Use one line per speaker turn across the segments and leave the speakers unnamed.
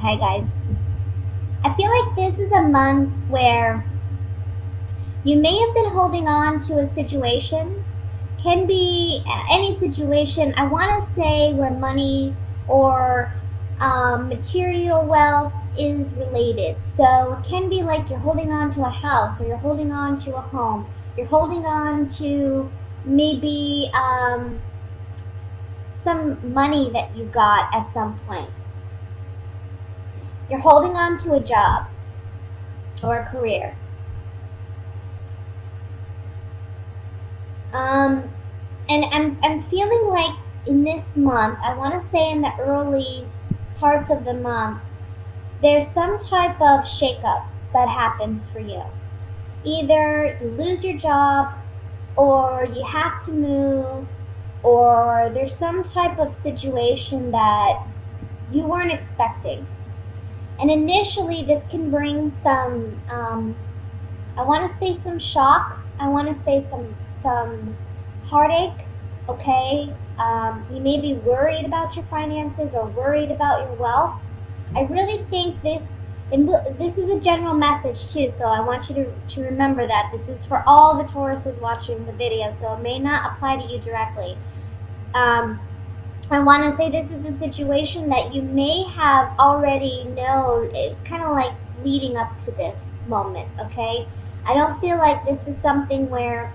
Hi guys. I feel like this is a month where you may have been holding on to a situation. Can be any situation. I want to say where money or material wealth is related. So it can be like you're holding on to a house or you're holding on to a home. You're holding on to maybe some money that you got at some point. You're holding on to a job or a career. Um, and I'm feeling like in this month, I want to say in the early parts of the month, there's some type of shakeup that happens for you. Either you lose your job, or you have to move, or there's some type of situation that you weren't expecting. And initially, this can bring some, I want to say some shock. I want to say some heartache. Okay, you may be worried about your finances or worried about your wealth. I really think this, and this is a general message too. So I want you to remember that this is for all the Tauruses watching the video. So it may not apply to you directly. I want to say this is a situation that you may have already known. It's kind of like leading up to this moment. Okay, I don't feel like this is something where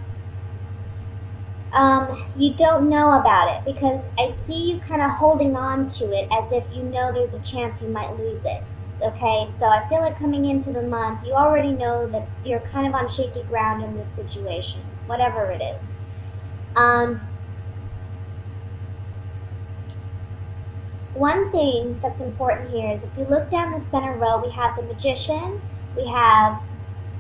you don't know about it, because I see you kind of holding on to it as if you know there's a chance you might lose it. Okay, so I feel like coming into the month, you already know that you're kind of on shaky ground in this situation, whatever it is. One thing that's important here is if you look down the center row, we have the Magician, we have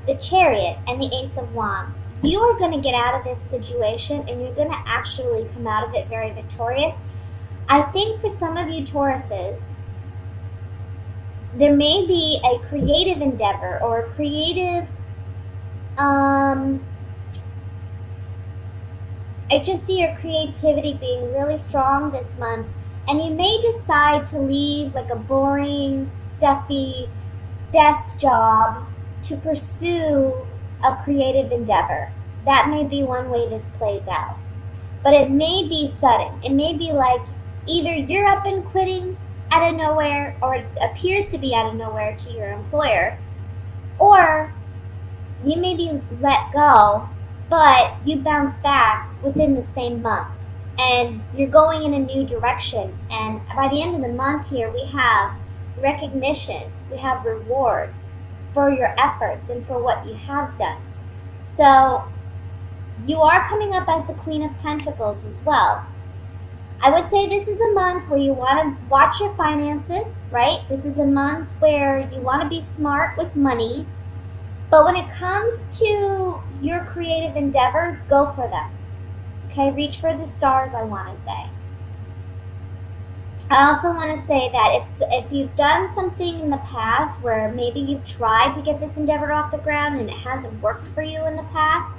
the Chariot, and the Ace of Wands. You are going to get out of this situation and you're going to actually come out of it very victorious. I think for some of you Tauruses, there may be a creative endeavor or a creative, I just see your creativity being really strong this month. And you may decide to leave like a boring, stuffy desk job to pursue a creative endeavor. That may be one way this plays out. But it may be sudden. It may be like either you're up and quitting out of nowhere, or it appears to be out of nowhere to your employer, or you may be let go, but you bounce back within the same month. And you're going in a new direction. And by the end of the month here, we have recognition, we have reward for your efforts and for what you have done. So you are coming up as the Queen of Pentacles as well. I would say this is a month where you want to watch your finances, right? This is a month where you want to be smart with money. But when it comes to your creative endeavors, go for them. Okay, reach for the stars, I want to say. I also want to say that if you've done something in the past where maybe you've tried to get this endeavor off the ground and it hasn't worked for you in the past,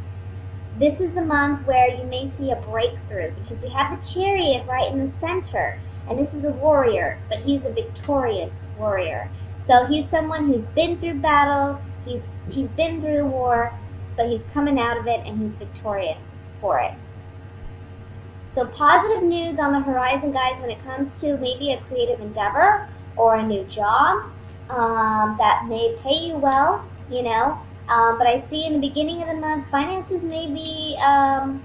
this is the month where you may see a breakthrough, because we have the Chariot right in the center. And this is a warrior, but he's a victorious warrior. So he's someone who's been through battle, he's been through the war, but he's coming out of it and he's victorious for it. So positive news on the horizon, guys, when it comes to maybe a creative endeavor or a new job that may pay you well, you know. But I see in the beginning of the month, finances may be,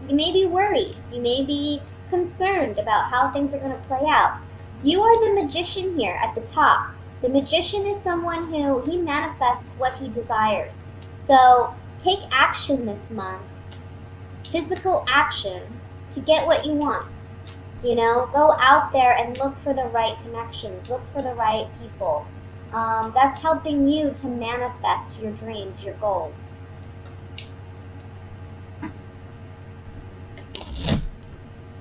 you may be worried. You may be concerned about how things are going to play out. You are the Magician here at the top. The Magician is someone who, he manifests what he desires. So take action this month, physical action, to get what you want. You know, go out there and look for the right connections, look for the right people. That's helping you to manifest your dreams, your goals.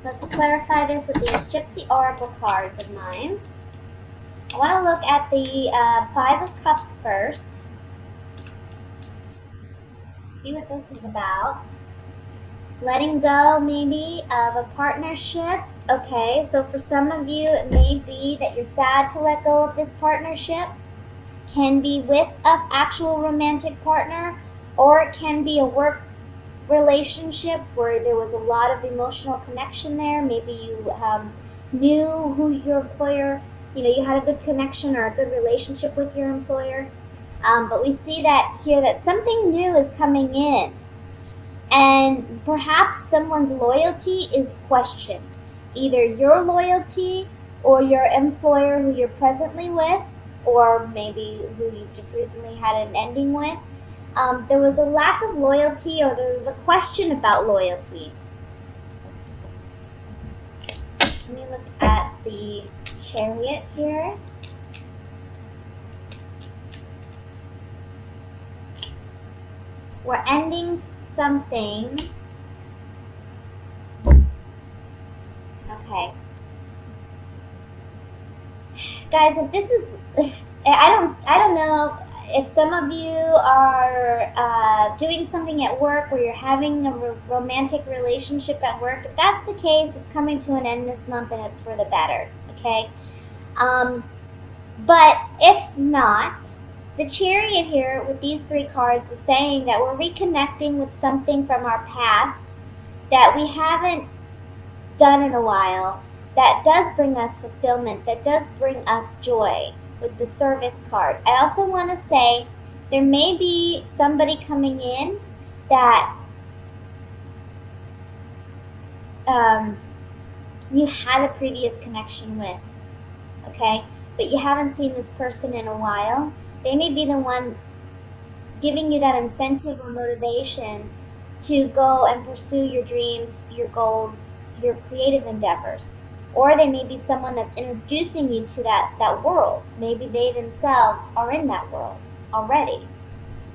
Let's clarify this with these Gypsy Oracle cards of mine. I want to look at the Five of Cups first. See what this is about. Letting go, maybe, of a partnership Okay, so for some of you, it may be that you're sad to let go of this partnership. Can be with an actual romantic partner, or it can be a work relationship where there was a lot of emotional connection there. Maybe you knew who your employer, you had a good connection or a good relationship with your employer. But we see that here that something new is coming in, and perhaps someone's loyalty is questioned. Either your loyalty or your employer who you're presently with, or maybe who you just recently had an ending with. There was a lack of loyalty, or there was a question about loyalty. Let me look at the Chariot here. We're ending something. Okay. Guys, if this is, I don't know if some of you are doing something at work where you're having a romantic relationship at work. If that's the case, it's coming to an end this month, and it's for the better. Okay. But if not, the Chariot here with these three cards is saying that we're reconnecting with something from our past that we haven't done in a while, that does bring us fulfillment, that does bring us joy with the Service card. I also want to say there may be somebody coming in that you had a previous connection with, okay? But you haven't seen this person in a while. They may be the one giving you that incentive or motivation to go and pursue your dreams, your goals, your creative endeavors. Or they may be someone that's introducing you to that world. Maybe they themselves are in that world already.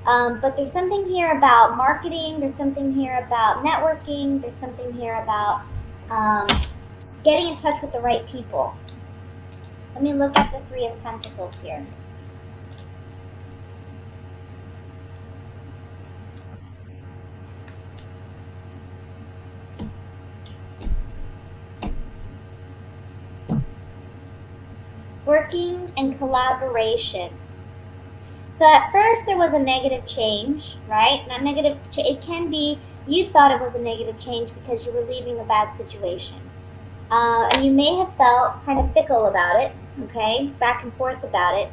But there's something here about marketing. There's something here about networking. There's something here about getting in touch with the right people. Let me look at the Three of Pentacles here. Working and collaboration. So at first there was a negative change, right? That negative, it can be you thought it was a negative change because you were leaving a bad situation. And you may have felt kind of fickle about it, okay? Back and forth about it.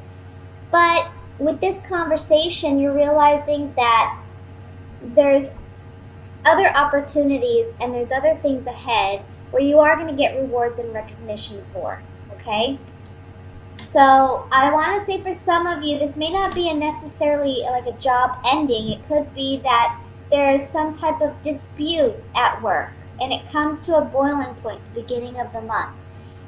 But with this conversation, you're realizing that there's other opportunities and there's other things ahead where you are going to get rewards and recognition for, okay? So I want to say for some of you, this may not be necessarily like a job ending. It could be that there's some type of dispute at work, and it comes to a boiling point at the beginning of the month.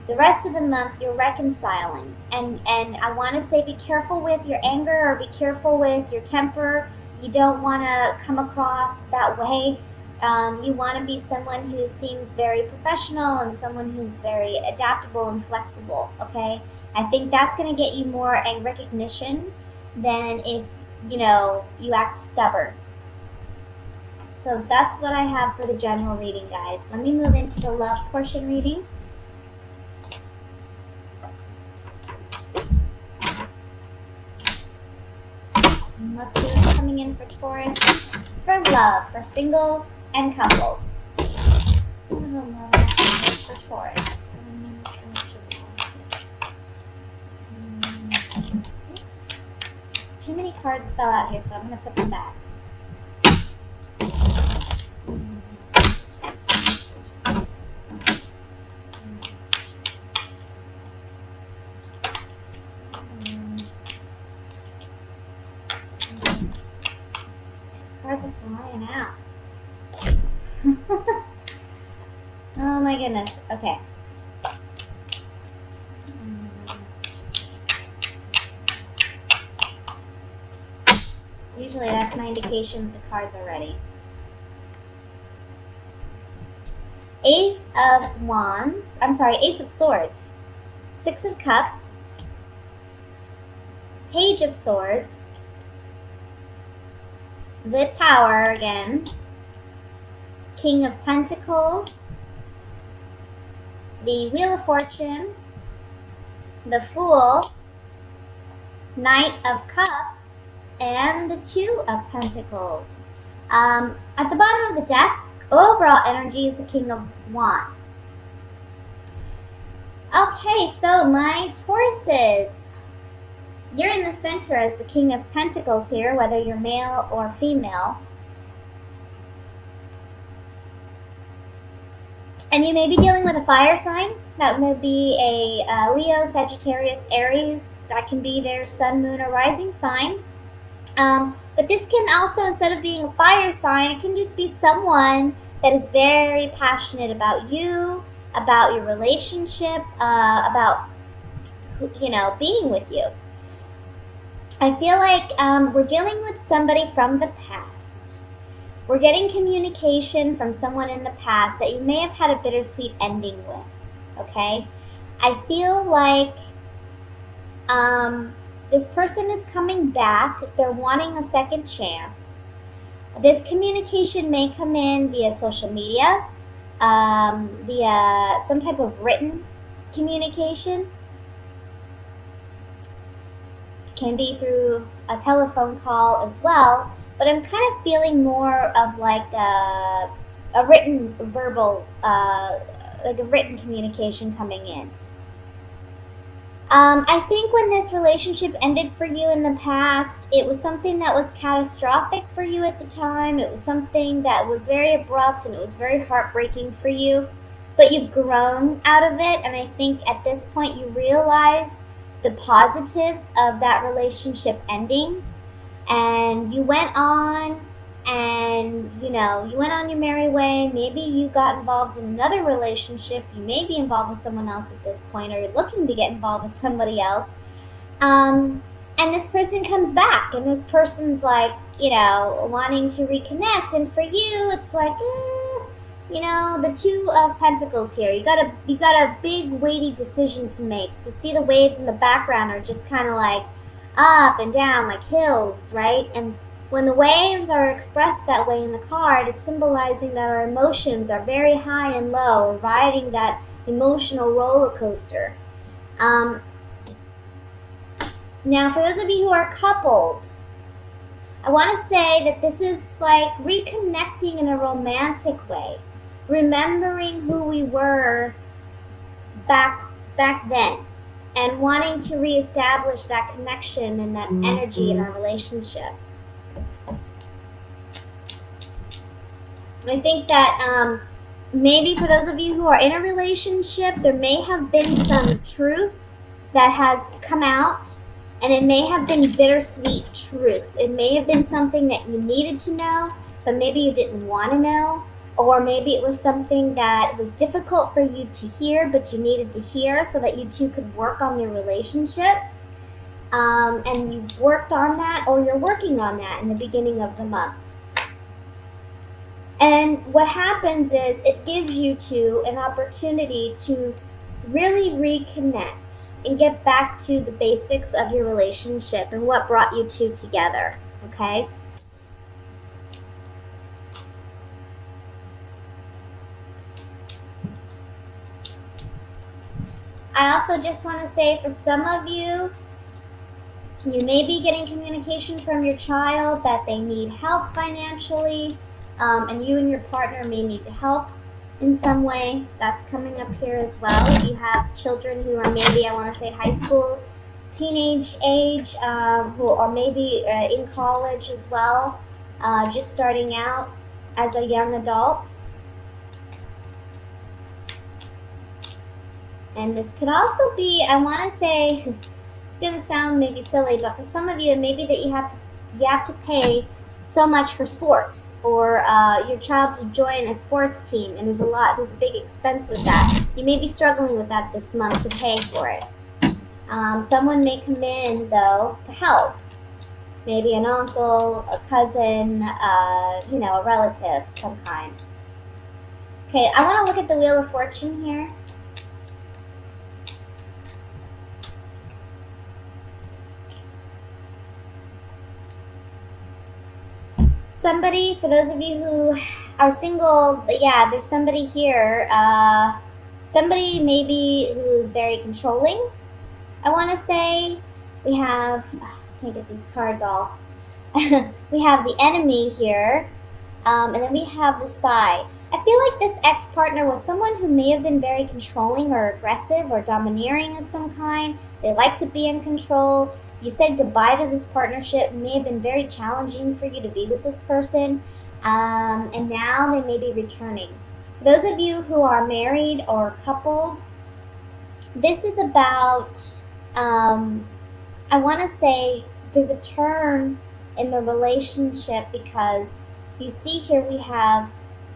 The rest of the month, you're reconciling. And I want to say be careful with your anger, or be careful with your temper. You don't want to come across that way. You want to be someone who seems very professional and someone who's very adaptable and flexible, okay? I think that's going to get you more a recognition than if, you act stubborn. So that's what I have for the general reading, guys. Let me move into the love portion reading. And let's see what's coming in for Taurus, for love, for singles and couples. For Taurus. Too many cards fell out here, so I'm going to put them back. Cards are flying out. Oh my goodness. Okay. Usually that's my indication that the cards are ready. Ace of Wands. I'm sorry, Ace of Swords. Six of Cups. Page of Swords. The Tower again. King of Pentacles. the Wheel of Fortune, the Fool, Knight of Cups, and the Two of Pentacles. At the bottom of the deck, overall energy is the King of Wands. Okay, so my Tauruses, you're in the center as the King of Pentacles here, whether you're male or female. And you may be dealing with a fire sign. That may be a Leo, Sagittarius, Aries. That can be their sun, moon, or rising sign. But this can also, instead of being a fire sign, it can just be someone that is very passionate about you, about your relationship, about, being with you. I feel like we're dealing with somebody from the past. We're getting communication from someone in the past that you may have had a bittersweet ending with, okay? I feel like this person is coming back. They're wanting a second chance. This communication may come in via social media, via some type of written communication. It can be through a telephone call as well, but I'm kind of feeling more of like a written, verbal, like a written communication coming in. I think when this relationship ended for you in the past, it was something that was catastrophic for you at the time. It was something that was very abrupt and it was very heartbreaking for you. But you've grown out of it, and I think at this point you realize the positives of that relationship ending. And you went on and, you went on your merry way. Maybe you got involved in another relationship. You may be involved with someone else at this point, or you're looking to get involved with somebody else. And this person comes back, and this person's like, wanting to reconnect. And for you, it's like, the Two of Pentacles here. You got a big, weighty decision to make. You can see the waves in the background are just kind of like up and down, like hills, right? And when the waves are expressed that way in the card, it's symbolizing that our emotions are very high and low. We're riding that emotional roller coaster. Now, for those of you who are coupled, I want to say that this is like reconnecting in a romantic way, remembering who we were back then, and wanting to reestablish that connection and that energy in our relationship. I think that maybe for those of you who are in a relationship, there may have been some truth that has come out, and it may have been bittersweet truth. It may have been something that you needed to know, but maybe you didn't want to know, or maybe it was something that was difficult for you to hear, but you needed to hear so that you two could work on your relationship. And you worked on that, or you're working on that in the beginning of the month. And what happens is it gives you two an opportunity to really reconnect and get back to the basics of your relationship and what brought you two together, okay? I also just want to say, for some of you, you may be getting communication from your child that they need help financially, and you and your partner may need to help in some way. That's coming up here as well. If you have children who are maybe, I want to say, high school, teenage age, or maybe in college as well, just starting out as a young adult. And this could also be, I want to say, it's going to sound maybe silly, but for some of you, it may be that you have to pay so much for sports, or your child to join a sports team, and there's a big expense with that. You may be struggling with that this month to pay for it. Someone may come in, though, to help. Maybe an uncle, a cousin, a relative of some kind. Okay, I want to look at the Wheel of Fortune here. Somebody, for those of you who are single, yeah, there's somebody here Somebody maybe who's very controlling, I want to say. We have, I can't get these cards all. We have the enemy here, and then we have the side. I feel like this ex-partner was someone who may have been very controlling or aggressive or domineering of some kind. They like to be in control. You said goodbye to this partnership. It may have been very challenging for you to be with this person, and now they may be returning. For those of you who are married or coupled, this is about, I want to say, there's a turn in the relationship, because you see here we have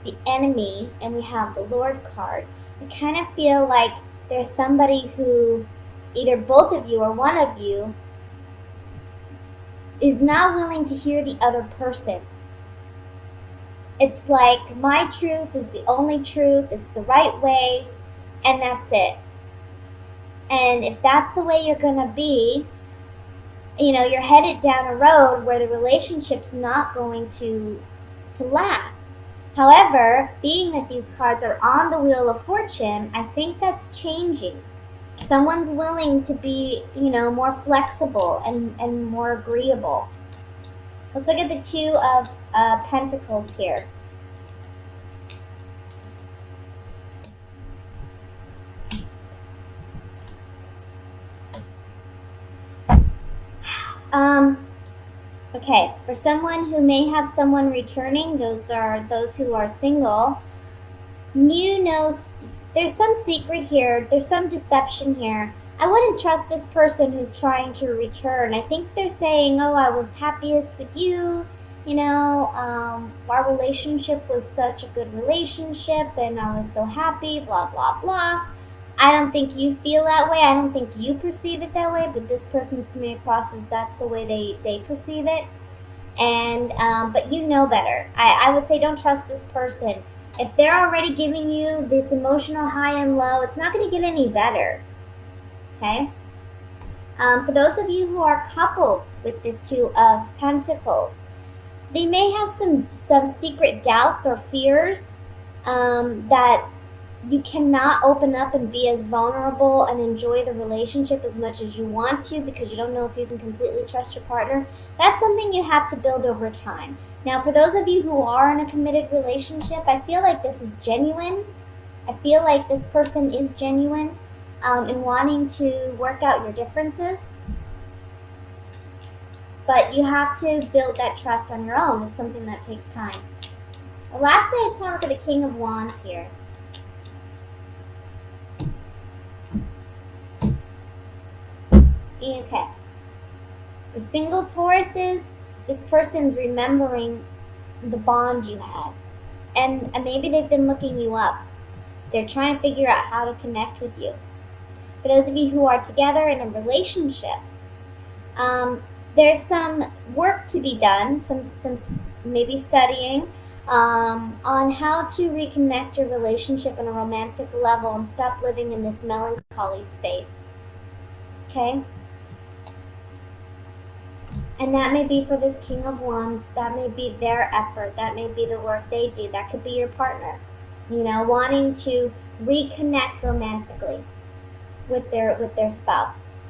the enemy and we have the Lord card. I kind of feel like there's somebody who, either both of you or one of you, is not willing to hear the other person. It's like, my truth is the only truth, it's the right way, and that's it. And if that's the way you're gonna be, you're headed down a road where the relationship's not going to last. However, being that these cards are on the Wheel of Fortune, I think that's changing. Someone's willing to be, more flexible and more agreeable. Let's look at the Two of Pentacles here. Okay, for someone who may have someone returning, those are those who are single, there's some secret here, there's some deception here. I wouldn't trust this person who's trying to return. I think they're saying, oh, I was happiest with you, our relationship was such a good relationship and I was so happy, blah, blah, blah. I don't think you feel that way. I don't think you perceive it that way, but this person's coming across as that's the way they perceive it. And but you know better. I would say don't trust this person. If they're already giving you this emotional high and low, it's not going to get any better. Okay? For those of you who are coupled with this Two of Pentacles, they may have some secret doubts or fears that you cannot open up and be as vulnerable and enjoy the relationship as much as you want to, because you don't know if you can completely trust your partner. That's something you have to build over time. Now, for those of you who are in a committed relationship, I feel like this is genuine. I feel like this person is genuine in wanting to work out your differences. But you have to build that trust on your own. It's something that takes time. Lastly, I just want to look at the King of Wands here. Okay. For single Tauruses, this person's remembering the bond you had. And maybe they've been looking you up. They're trying to figure out how to connect with you. For those of you who are together in a relationship, there's some work to be done, some maybe studying on how to reconnect your relationship on a romantic level and stop living in this melancholy space. Okay? And that may be for this King of Wands. That may be their effort. That may be the work they do. That could be your partner, wanting to reconnect romantically with their spouse.